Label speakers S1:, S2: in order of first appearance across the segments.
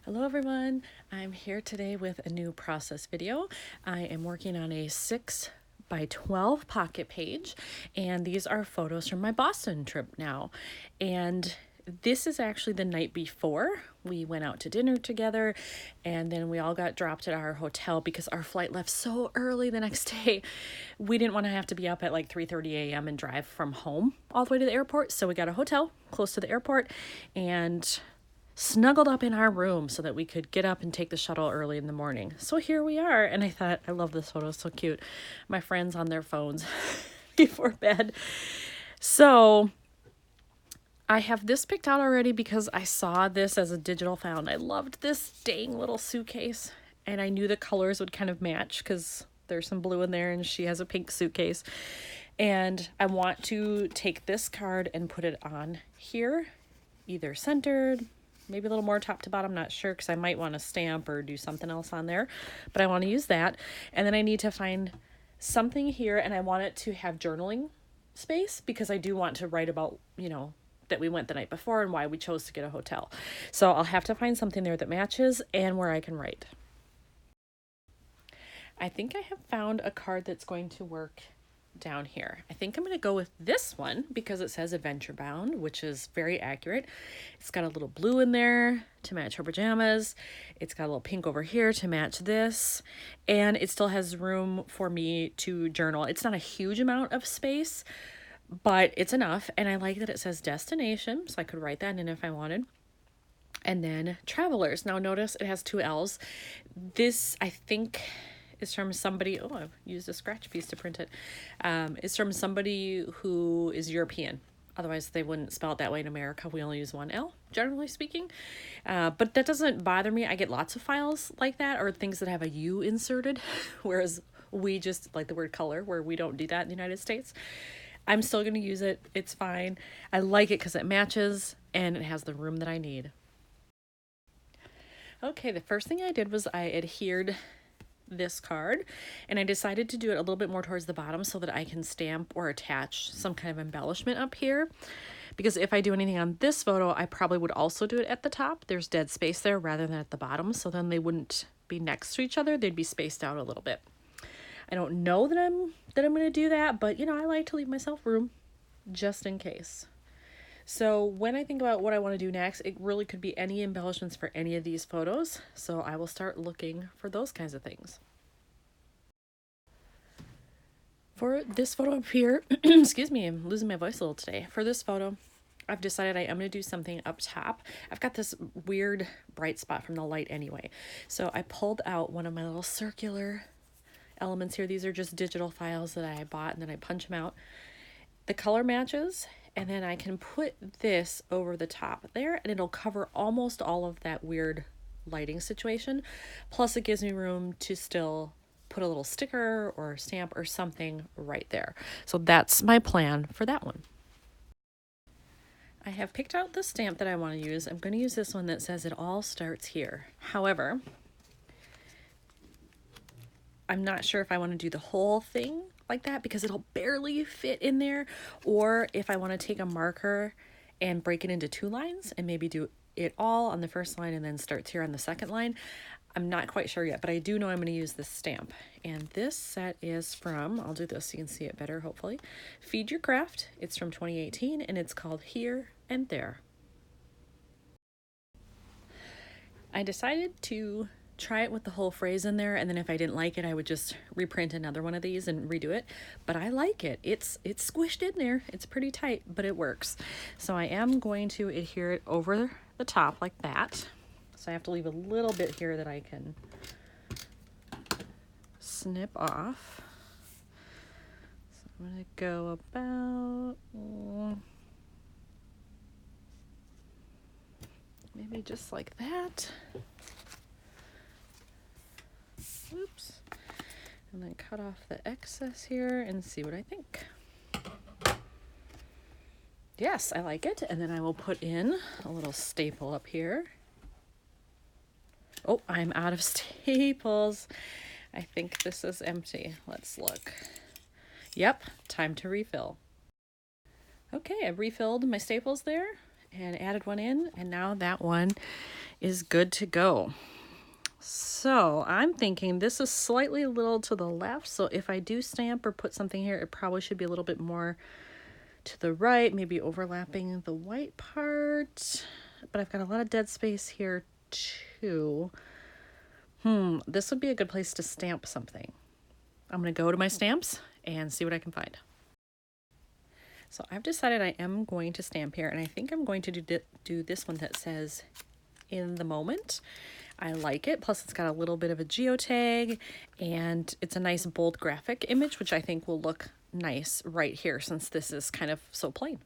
S1: Hello everyone, I'm here today with a new process video. I am working on a 6x12 pocket page, and these are photos from my Boston trip now. And this is actually the night before. We went out to dinner together, and then we all got dropped at our hotel because our flight left so early the next day. We didn't want to have to be up at like 3:30 a.m. and drive from home all the way to the airport, so we got a hotel close to the airport and snuggled up in our room so that we could get up and take the shuttle early in the morning. So here we are, and I thought, I love this photo, it's so cute. My friends on their phones before bed. So I have this picked out already because I saw this as a digital found. I loved this dang little suitcase, and I knew the colors would kind of match because there's some blue in there and she has a pink suitcase. And I want to take this card and put it on here, either centered, maybe a little more top to bottom, not sure, because I might want to stamp or do something else on there, but I want to use that. And then I need to find something here, and I want it to have journaling space because I do want to write about, that we went the night before and why we chose to get a hotel. So I'll have to find something there that matches and where I can write. I think I have found a card that's going to work down here. I think I'm going to go with this one because it says Adventure Bound, which is very accurate. It's got a little blue in there to match her pajamas. It's got a little pink over here to match this. And it still has room for me to journal. It's not a huge amount of space, but it's enough. And I like that it says destination, so I could write that in if I wanted. And then travelers. Now notice it has two L's. This, I think, is from somebody, oh, I've used a scratch piece to print it. It's from somebody who is European. Otherwise, they wouldn't spell it that way in America. We only use one L, generally speaking. But that doesn't bother me. I get lots of files like that, or things that have a U inserted, whereas we just, like the word color, where we don't do that in the United States. I'm still going to use it. It's fine. I like it because it matches, and it has the room that I need. Okay, the first thing I did was I adhered this card, and I decided to do it a little bit more towards the bottom so that I can stamp or attach some kind of embellishment up here, because if I do anything on this photo, I probably would also do it at the top. There's dead space there rather than at the bottom, so then they wouldn't be next to each other. They'd be spaced out a little bit. I don't know that I'm going to do that, but I like to leave myself room just in case. So when I think about what I want to do next, it really could be any embellishments for any of these photos. So I will start looking for those kinds of things. For this photo up here, excuse me, I'm losing my voice a little today. For this photo, I've decided I am going to do something up top. I've got this weird bright spot from the light anyway. So I pulled out one of my little circular elements here. These are just digital files that I bought, and then I punch them out. The color matches, and then I can put this over the top there, and it'll cover almost all of that weird lighting situation. Plus it gives me room to still put a little sticker or stamp or something right there. So that's my plan for that one. I have picked out the stamp that I want to use. I'm going to use this one that says it all starts here. However, I'm not sure if I want to do the whole thing like that because it'll barely fit in there, or if I want to take a marker and break it into two lines and maybe do it all on the first line and then starts here on the second line. I'm not quite sure yet, but I do know I'm going to use this stamp. And this set is from, I'll do this so you can see it better, hopefully, Feed Your Craft. It's from 2018, and it's called Here and There. I decided to try it with the whole phrase in there, and then if I didn't like it, I would just reprint another one of these and redo it. But I like it. It's squished in there. It's pretty tight, but it works. So I am going to adhere it over the top like that. So I have to leave a little bit here that I can snip off. So I'm going to go about maybe just like that. Oops. And then cut off the excess here and see what I think. Yes, I like it. And then I will put in a little staple up here. Oh, I'm out of staples. I think this is empty. Let's look. Yep, time to refill. Okay, I refilled my staples there and added one in, and now that one is good to go. So I'm thinking this is slightly a little to the left. So if I do stamp or put something here, it probably should be a little bit more to the right, maybe overlapping the white part. But I've got a lot of dead space here too. This would be a good place to stamp something. I'm going to go to my stamps and see what I can find. So I've decided I am going to stamp here, and I think I'm going to do this one that says "in the moment." I like it. Plus it's got a little bit of a geotag, and it's a nice bold graphic image, which I think will look nice right here since this is kind of so plain.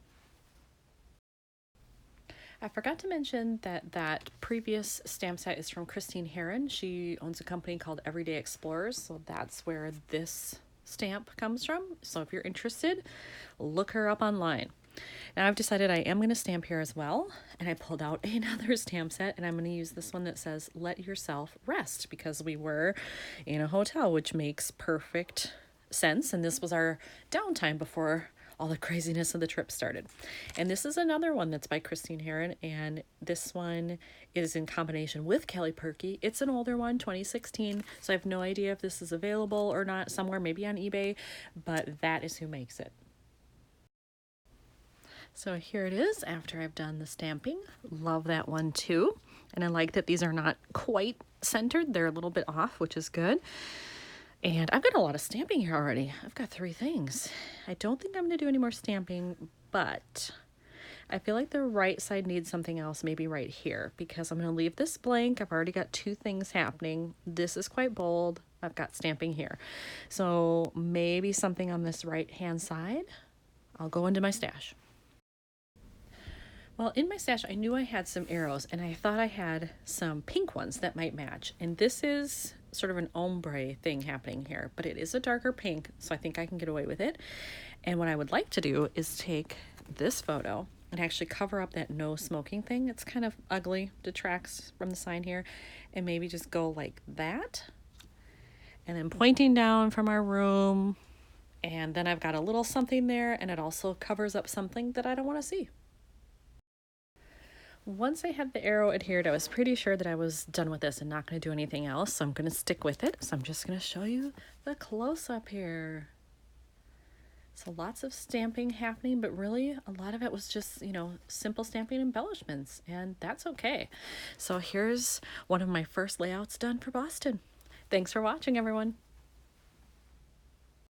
S1: I forgot to mention that previous stamp set is from Christine Heron. She owns a company called Everyday Explorers, so that's where this stamp comes from. So if you're interested, look her up online. Now I've decided I am going to stamp here as well, and I pulled out another stamp set, and I'm going to use this one that says "Let yourself rest," because we were in a hotel, which makes perfect sense, and this was our downtime before all the craziness of the trip started. And this is another one that's by Christine Heron, and this one is in combination with Kelly Purkey. It's an older one, 2016, so I have no idea if this is available or not somewhere, maybe on eBay, but that is who makes it. So here it is after I've done the stamping. Love that one too. And I like that these are not quite centered. They're a little bit off, which is good. And I've got a lot of stamping here already. I've got 3 things. I don't think I'm going to do any more stamping, but I feel like the right side needs something else, maybe right here, because I'm going to leave this blank. I've already got 2 things happening. This is quite bold. I've got stamping here. So maybe something on this right-hand side. I'll go into my stash. Well, in my stash, I knew I had some arrows, and I thought I had some pink ones that might match. And this is sort of an ombre thing happening here, but it is a darker pink, so I think I can get away with it. And what I would like to do is take this photo and actually cover up that no smoking thing. It's kind of ugly, detracts from the sign here, and maybe just go like that. And then pointing down from our room, and then I've got a little something there, and it also covers up something that I don't want to see. Once I had the arrow adhered, I was pretty sure that I was done with this and not going to do anything else, so I'm going to stick with it. So I'm just going to show you the close-up here. So lots of stamping happening, but really a lot of it was just, simple stamping embellishments, and that's okay. So here's one of my first layouts done for Boston. Thanks for watching, everyone.